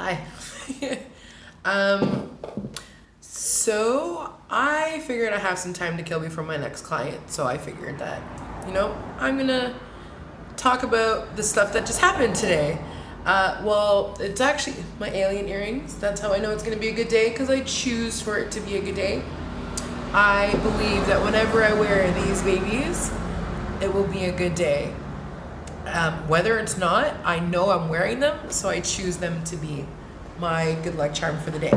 Hi. um, so I figured I have some time to kill before my next client. So I figured that, I'm gonna talk about the stuff that just happened today. Well, it's actually my alien earrings. That's how I know it's gonna be a good day, because I choose for it to be a good day. I believe that whenever I wear these babies, it will be a good day. Whether it's not, I know I'm wearing them, so I choose them to be my good luck charm for the day.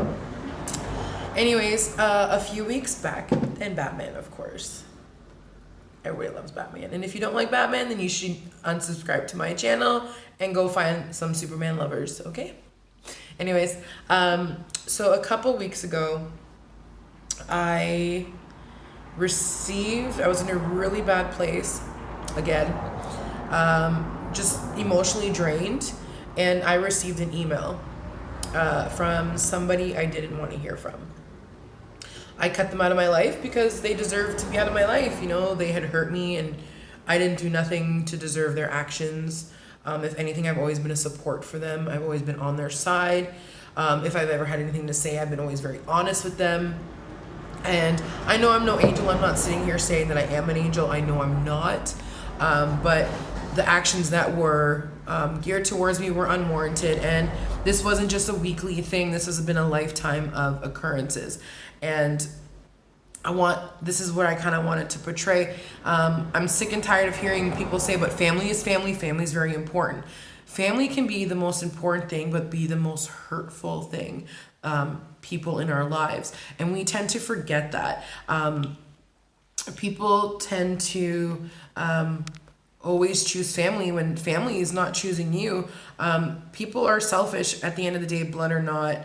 Anyways, a few weeks back, and Batman, of course. Everybody loves Batman. And if you don't like Batman, then you should unsubscribe to my channel and go find some Superman lovers, okay? Anyways, so a couple weeks ago, I was in a really bad place again. Just emotionally drained, and I received an email from somebody I didn't want to hear from. I cut them out of my life because they deserved to be out of my life. They had hurt me, and I didn't do nothing to deserve their actions. If anything, I've always been a support for them. I've always been on their side. If I've ever had anything to say, I've been always very honest with them. And I know I'm no angel. I'm not sitting here saying that I am an angel. I know I'm not. But the actions that were geared towards me were unwarranted, and this wasn't just a weekly thing. This has been a lifetime of occurrences, and this is what I kind of wanted to portray. I'm sick and tired of hearing people say, but family is family. Family is very important. Family can be the most important thing, but be the most hurtful thing, people in our lives, and we tend to forget that. People tend to always choose family when family is not choosing you. People are selfish at the end of the day, blood or not.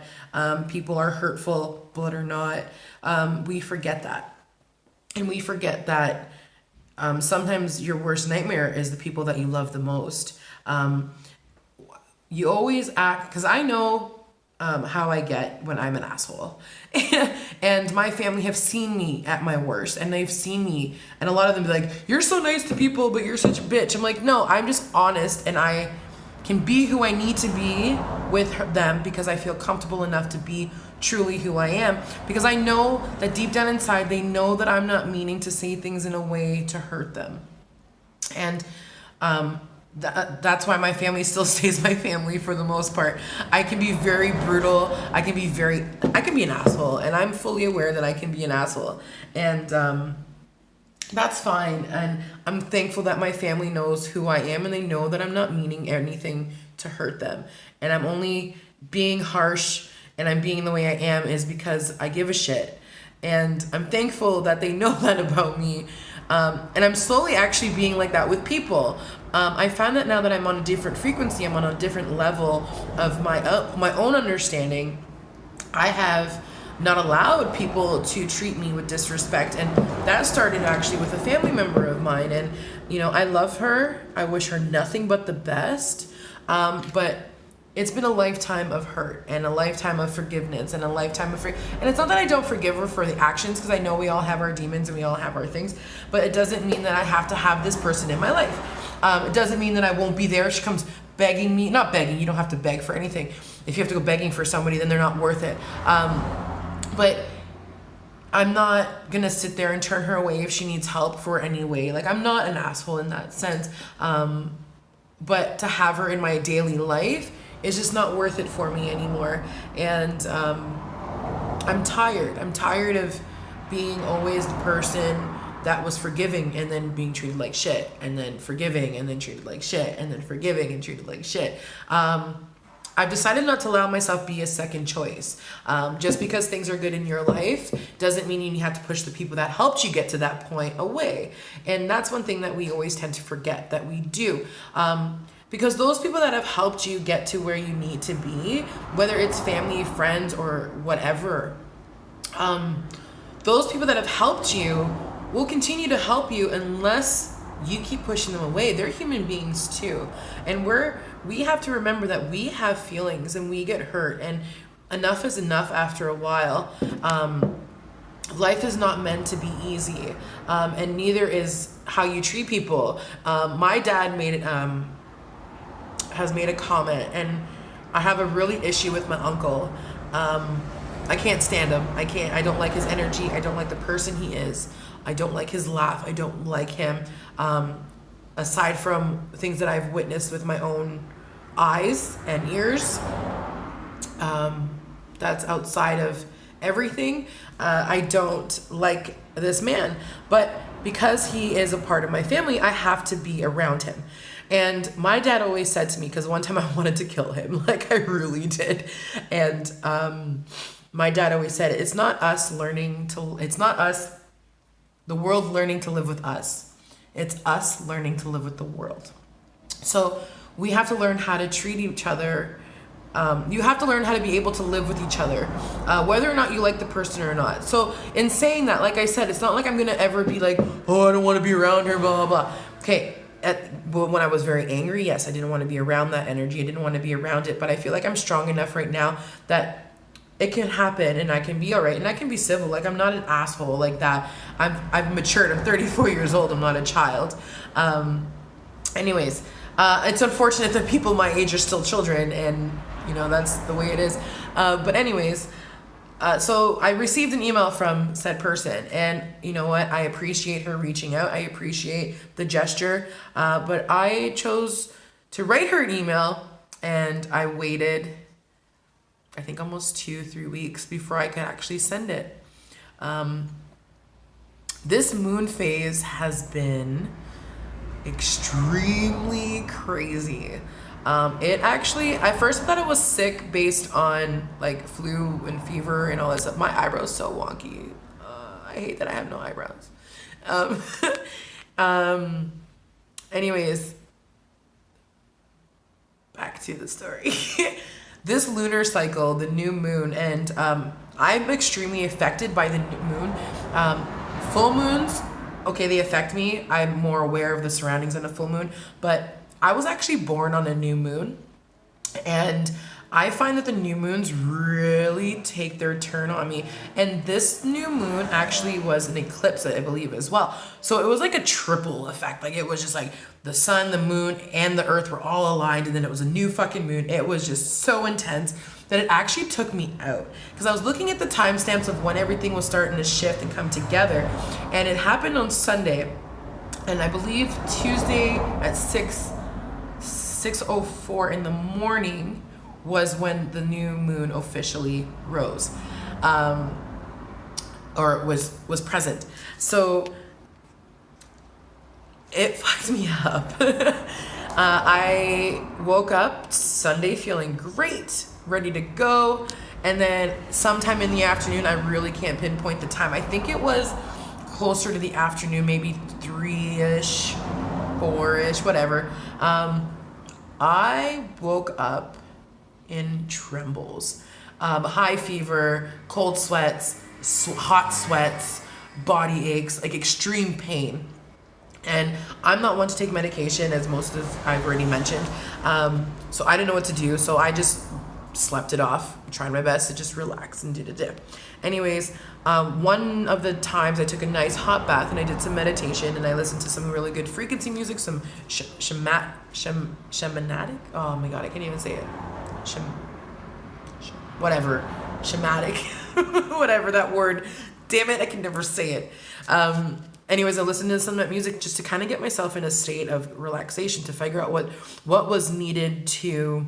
People are hurtful, blood or not. We forget that. And we forget that sometimes your worst nightmare is the people that you love the most. You always act, because I know how I get when I'm an asshole. And my family have seen me at my worst, and they've seen me, and a lot of them be like, you're so nice to people, but you're such a bitch. I'm like, no, I'm just honest, and I can be who I need to be with them because I feel comfortable enough to be truly who I am, because I know that deep down inside, they know that I'm not meaning to say things in a way to hurt them. And that's why my family still stays my family for the most part. I can be very brutal. I can be an asshole, and I'm fully aware that I can be an asshole, and that's fine. And I'm thankful that my family knows who I am, and they know that I'm not meaning anything to hurt them, and I'm only being harsh, and I'm being the way I am is because I give a shit, and I'm thankful that they know that about me. And I'm slowly actually being like that with people. I found that now that I'm on a different frequency, I'm on a different level of my own understanding. I have not allowed people to treat me with disrespect, and that started actually with a family member of mine. And I love her. I wish her nothing but the best. But it's been a lifetime of hurt, and a lifetime of forgiveness, and a lifetime of and it's not that I don't forgive her for the actions, because I know we all have our demons and we all have our things, but it doesn't mean that I have to have this person in my life. It doesn't mean that I won't be there. She comes begging me, not begging, you don't have to beg for anything. If you have to go begging for somebody, then they're not worth it. But I'm not gonna sit there and turn her away if she needs help for any way. Like, I'm not an asshole in that sense. But to have her in my daily life is just not worth it for me anymore. And I'm tired. I'm tired of being always the person that was forgiving and then being treated like shit, and then forgiving and then treated like shit, and then forgiving and treated like shit. I've decided not to allow myself be a second choice. Just because things are good in your life doesn't mean you have to push the people that helped you get to that point away. And that's one thing that we always tend to forget that we do. Because those people that have helped you get to where you need to be, whether it's family, friends, or whatever, those people that have helped you will continue to help you unless you keep pushing them away. They're human beings too. And we have to remember that we have feelings and we get hurt, and enough is enough after a while. Life is not meant to be easy, and neither is how you treat people. My dad has made a comment, and I have a really issue with my uncle. I can't stand him. I don't like his energy. I don't like the person he is. I don't like his laugh. I don't like him. Aside from things that I've witnessed with my own eyes and ears, that's outside of everything. I don't like this man, but because he is a part of my family, I have to be around him. And my dad always said to me, because one time I wanted to kill him, like I really did. And my dad always said, it's not us, the world learning to live with us. It's us learning to live with the world. So we have to learn how to treat each other. You have to learn how to be able to live with each other, whether or not you like the person or not. So in saying that, like I said, it's not like I'm going to ever be like, oh, I don't want to be around her, blah, blah, blah. Okay, when I was very angry, yes, I didn't want to be around that energy. I didn't want to be around it. But I feel like I'm strong enough right now that it can happen and I can be all right. And I can be civil. Like, I'm not an asshole like that. I've matured. I'm 34 years old. I'm not a child. Anyways, it's unfortunate that people my age are still children, and you know, that's the way it is. But anyways, so I received an email from said person, and you know what? I appreciate her reaching out. I appreciate the gesture. But I chose to write her an email, and I waited, I think, almost 2-3 weeks before I could actually send it. This moon phase has been extremely crazy. It actually, at first I thought it was sick based on like flu and fever and all that stuff. My eyebrows so wonky. I hate that I have no eyebrows. Anyways, back to the story. This lunar cycle, the new moon, and I'm extremely affected by the new moon. Full moons, okay, they affect me. I'm more aware of the surroundings on a full moon, but I was actually born on a new moon, and I find that the new moons really take their turn on me. And this new moon actually was an eclipse, I believe, as well. So it was like a triple effect. Like, it was just like the sun, the moon, and the earth were all aligned, and then it was a new fucking moon. It was just so intense that it actually took me out, because I was looking at the timestamps of when everything was starting to shift and come together, and it happened on Sunday, and I believe Tuesday at 6:04 in the morning was when the new moon officially rose, or was present. So it fucked me up. I woke up Sunday feeling great, ready to go, and then sometime in the afternoon, I really can't pinpoint the time. I think it was closer to the afternoon, maybe 3-ish, 4-ish, whatever. I woke up in trembles, high fever, cold sweats, hot sweats, body aches, like extreme pain. And I'm not one to take medication, as most of I've already mentioned. So I didn't know what to do. So I just slept it off, tried my best to just relax and do. Anyways, one of the times I took a nice hot bath and I did some meditation, and I listened to some really good frequency music, some shamanic. Oh my god, I can't even say it. Shamanic, whatever that word. Damn it, I can never say it. Anyways, I listened to some of that music just to kind of get myself in a state of relaxation, to figure out what was needed to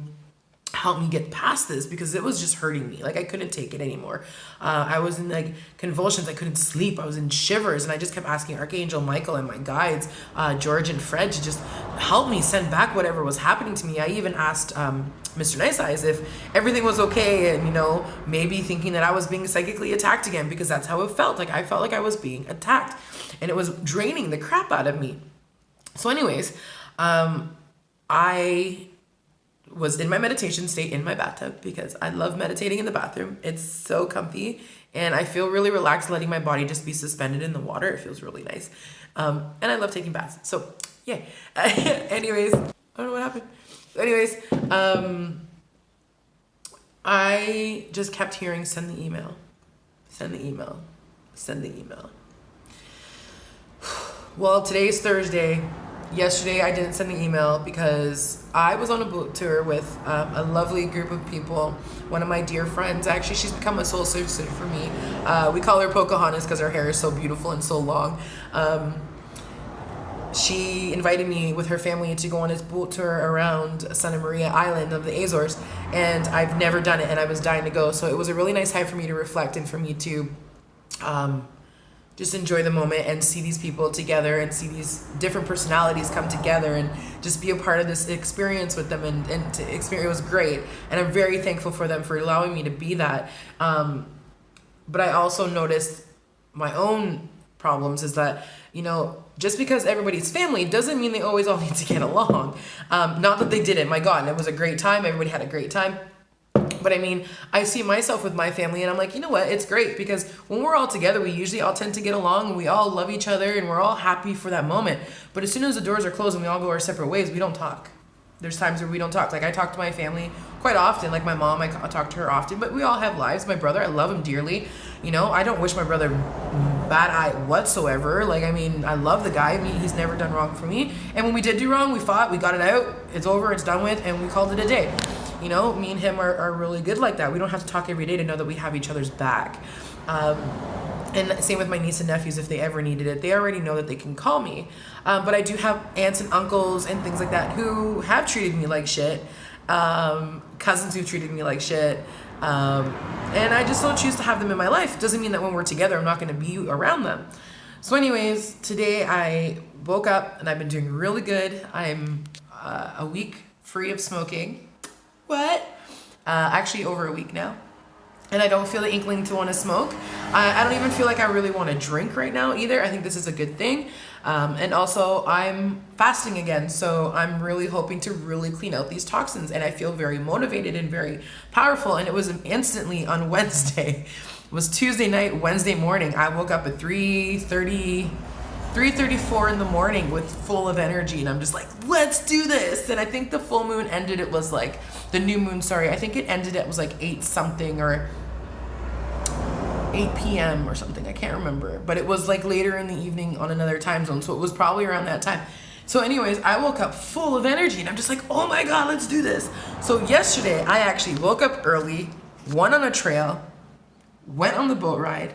help me get past this, because it was just hurting me. Like, I couldn't take it anymore. I was in like convulsions. I couldn't sleep. I was in shivers, and I just kept asking Archangel Michael and my guides, George and Fred, to just help me send back whatever was happening to me. I even asked Mr. Nice Eyes if everything was okay, and you know, maybe thinking that I was being psychically attacked again, because that's how it felt. Like, I felt like I was being attacked, and it was draining the crap out of me. So anyways, I was in my meditation state in my bathtub, because I love meditating in the bathroom. It's so comfy, and I feel really relaxed letting my body just be suspended in the water. It feels really nice. And I love taking baths. So yeah. Anyways, I don't know what happened. Anyways, I just kept hearing, send the email, send the email, send the email. Well, today's Thursday. Yesterday, I didn't send the email because I was on a boat tour with a lovely group of people. One of my dear friends, actually, she's become a soul sister for me. We call her Pocahontas because her hair is so beautiful and so long. She invited me with her family to go on this boat tour around Santa Maria Island of the Azores, and I've never done it, and I was dying to go. So it was a really nice time for me to reflect and for me to just enjoy the moment and see these people together and see these different personalities come together and just be a part of this experience with them and to experience. It was great, and I'm very thankful for them for allowing me to be that. But I also noticed my own problems is that, you know, just because everybody's family doesn't mean they always all need to get along. Not that they didn't, my God, it was a great time. Everybody had a great time. But I mean, I see myself with my family and I'm like, you know what? It's great because when we're all together, we usually all tend to get along and we all love each other and we're all happy for that moment. But as soon as the doors are closed and we all go our separate ways, we don't talk. There's times where we don't talk. Like I talk to my family quite often, like my mom, I talk to her often, but we all have lives. My brother, I love him dearly. You know, I don't wish my brother bad eye whatsoever. Like, I mean, I love the guy. I mean, he's never done wrong for me. And when we did do wrong, we fought, we got it out, it's over, it's done with, and we called it a day. You know, me and him are really good like that. We don't have to talk every day to know that we have each other's back. And same with my niece and nephews, if they ever needed it, they already know that they can call me. But I do have aunts and uncles and things like that who have treated me like shit. Cousins who've treated me like shit. And I just don't choose to have them in my life. Doesn't mean that when we're together, I'm not going to be around them. So anyways, today I woke up and I've been doing really good. I'm a week free of smoking. What? Actually over a week now. And I don't feel the inkling to want to smoke. I don't even feel like I really want to drink right now either. I think this is a good thing. And also I'm fasting again. So I'm really hoping to really clean out these toxins. And I feel very motivated and very powerful. And it was instantly on Wednesday. It was Tuesday night, Wednesday morning. I woke up at 3:34 in the morning with full of energy. And I'm just like, let's do this. And I think the full moon ended, it was like, the new moon, sorry. I think it ended, it was like 8 something or 8 p.m. or something. I can't remember. But it was like later in the evening on another time zone. So it was probably around that time. So anyways, I woke up full of energy and I'm just like, oh my God, let's do this. So yesterday I actually woke up early, went on a trail, went on the boat ride,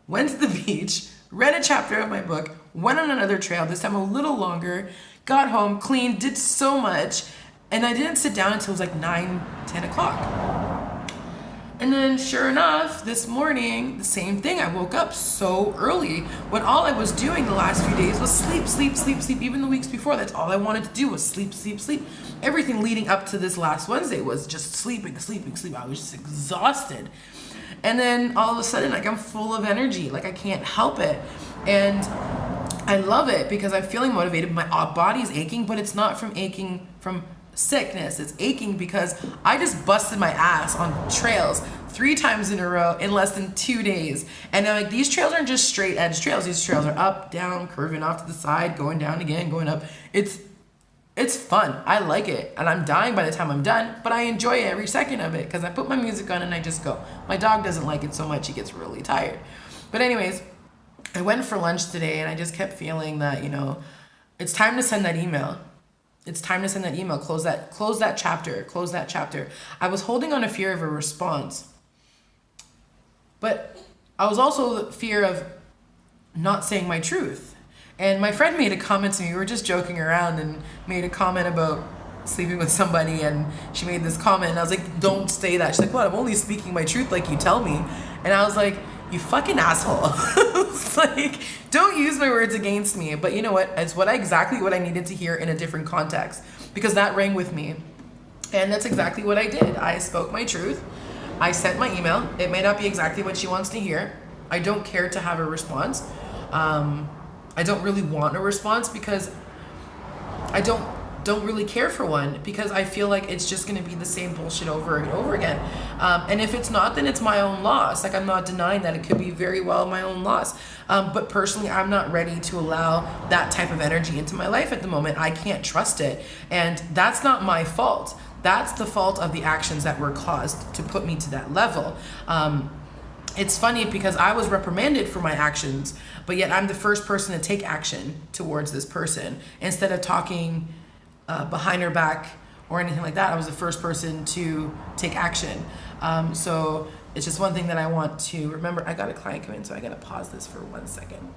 went to the beach, read a chapter of my book, went on another trail, this time a little longer, got home, cleaned, did so much, and I didn't sit down until it was like 9, 10 o'clock. And then sure enough, this morning, the same thing. I woke up so early when all I was doing the last few days was sleep, sleep, sleep, sleep. Even the weeks before, that's all I wanted to do was sleep, sleep, sleep. Everything leading up to this last Wednesday was just sleeping, sleeping, sleeping. I was just exhausted. And then all of a sudden, like I'm full of energy. Like I can't help it. And I love it because I'm feeling motivated. My body's aching, but it's not from aching from sickness. It's aching because I just busted my ass on trails 3 times in a row in less than 2 days. And I'm like, these trails aren't just straight edge trails. These trails are up, down, curving off to the side, going down again, going up. It's fun. I like it. And I'm dying by the time I'm done, but I enjoy every second of it because I put my music on and I just go. My dog doesn't like it so much. He gets really tired. But anyways, I went for lunch today and I just kept feeling that, you know, it's time to send that email. It's time to send that email. Close that chapter. I was holding on a fear of a response. But I was also fear of not saying my truth. And my friend made a comment to me. We were just joking around and made a comment about sleeping with somebody, and she made this comment and I was like, don't say that. She's like, what? I'm only speaking my truth like you tell me. And I was like, you fucking asshole. It's like, don't use my words against me. But you know what? It's exactly what I needed to hear in a different context because that rang with me. And that's exactly what I did. I spoke my truth. I sent my email. It may not be exactly what she wants to hear. I don't care to have a response. I don't really want a response because I don't really care for one because I feel like it's just going to be the same bullshit over and over again. And if it's not, then it's my own loss. Like I'm not denying that it could be very well my own loss. But personally, I'm not ready to allow that type of energy into my life at the moment. I can't trust it. And that's not my fault. That's the fault of the actions that were caused to put me to that level. it's funny because I was reprimanded for my actions, but yet I'm the first person to take action towards this person. Instead of talking behind her back or anything like that, I was the first person to take action. So it's just one thing that I want to remember. I got a client come in, so I gotta pause this for 1 second.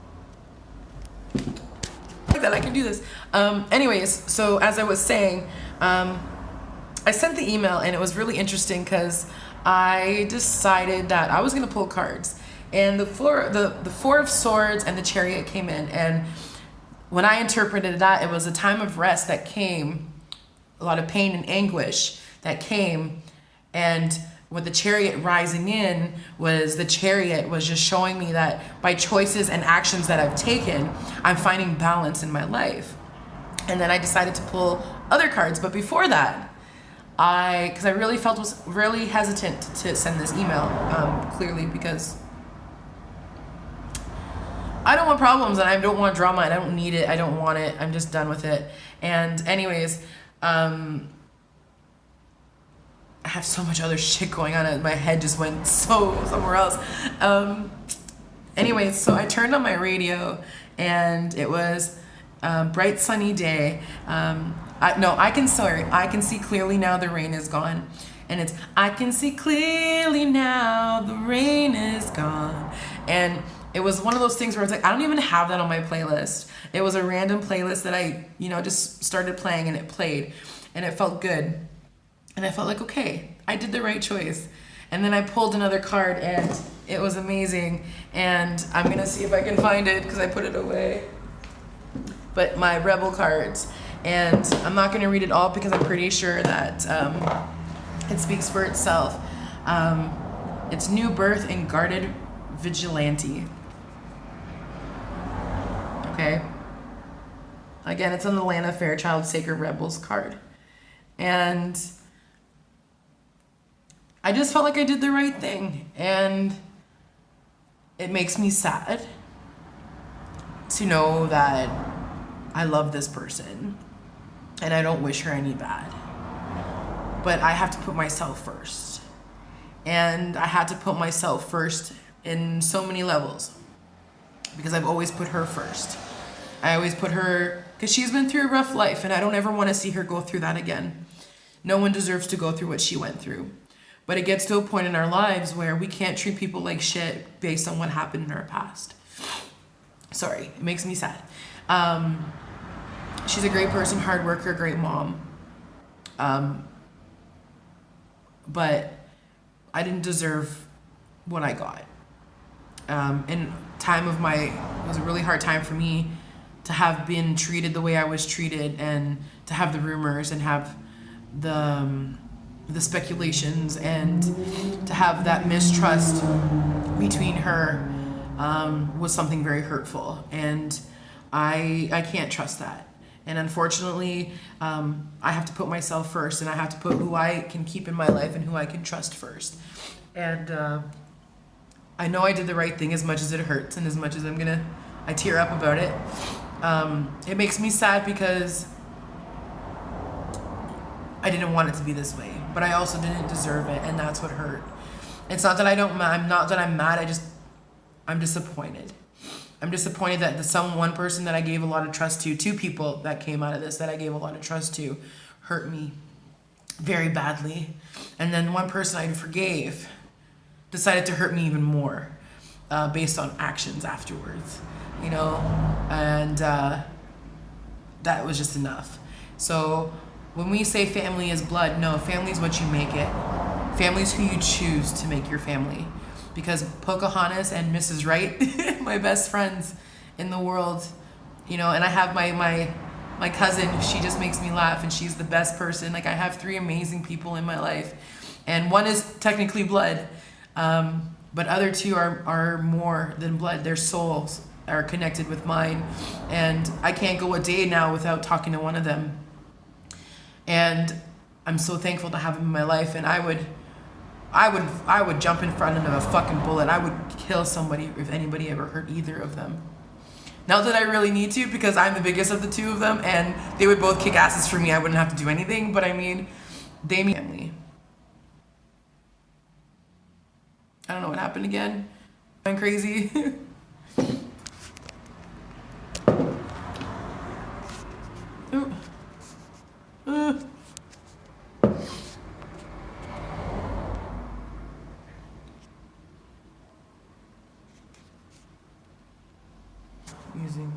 Like that, I can do this. Anyways, so as I was saying, I sent the email, and it was really interesting because I decided that I was gonna pull cards, and the Four of Swords and the Chariot came in, and when I interpreted that, it was a time of rest that came, a lot of pain and anguish that came, and with the Chariot rising in, was the Chariot was just showing me that by choices and actions that I've taken, I'm finding balance in my life. And then I decided to pull other cards, but before that, because I really was really hesitant to send this email, clearly because I don't want problems and I don't want drama and I don't need it. I don't want it. I'm just done with it. And anyways, I have so much other shit going on and my head just went somewhere else. Anyways, so I turned on my radio and it was bright sunny day. I can see clearly now the rain is gone. And it's, I can see clearly now the rain is gone. And it was one of those things where it's like, I don't even have that on my playlist. It was a random playlist that I, just started playing and it played and it felt good. And I felt like, okay, I did the right choice. And then I pulled another card and it was amazing. And I'm gonna see if I can find it because I put it away. But my Rebel cards. And I'm not gonna read it all because I'm pretty sure that it speaks for itself. It's New Birth and Guarded Vigilante. Okay. Again, it's on the Lana Fairchild Sacred Rebels card. And I just felt like I did the right thing. And it makes me sad to know that I love this person and I don't wish her any bad. But I have to put myself first. And I had to put myself first in so many levels because I've always put her first. I always put her, because she's been through a rough life and I don't ever want to see her go through that again. No one deserves to go through what she went through. But it gets to a point in our lives where we can't treat people like shit based on what happened in our past. Sorry, it makes me sad. She's a great person, hard worker, great mom. But I didn't deserve what I got. In time of it was a really hard time for me to have been treated the way I was treated and to have the rumors and have the speculations and to have that mistrust between her was something very hurtful. And I can't trust that. And unfortunately, I have to put myself first and I have to put who I can keep in my life and who I can trust first. And I know I did the right thing as much as it hurts and as much as I tear up about it. It makes me sad because I didn't want it to be this way, but I also didn't deserve it, and that's what hurt. It's not that I'm not that I'm mad, I'm disappointed. I'm disappointed that one person that I gave a lot of trust to, two people that came out of this that I gave a lot of trust to, hurt me very badly. And then one person I forgave decided to hurt me even more based on actions afterwards, and that was just enough. So when we say family is blood, no, family is what you make it. Family is who you choose to make your family. Because Pocahontas and Mrs. Wright, my best friends in the world, and I have my cousin, she just makes me laugh and she's the best person. Like I have 3 amazing people in my life and one is technically blood, but other 2 are more than blood. Their souls are connected with mine and I can't go a day now without talking to one of them. And I'm so thankful to have them in my life, and I would jump in front of a fucking bullet. I would kill somebody if anybody ever hurt either of them. Not that I really need to, because I'm the biggest of the 2 of them, and they would both kick asses for me. I wouldn't have to do anything, but I mean, they mean family. I don't know what happened again. Going crazy. Ooh. Using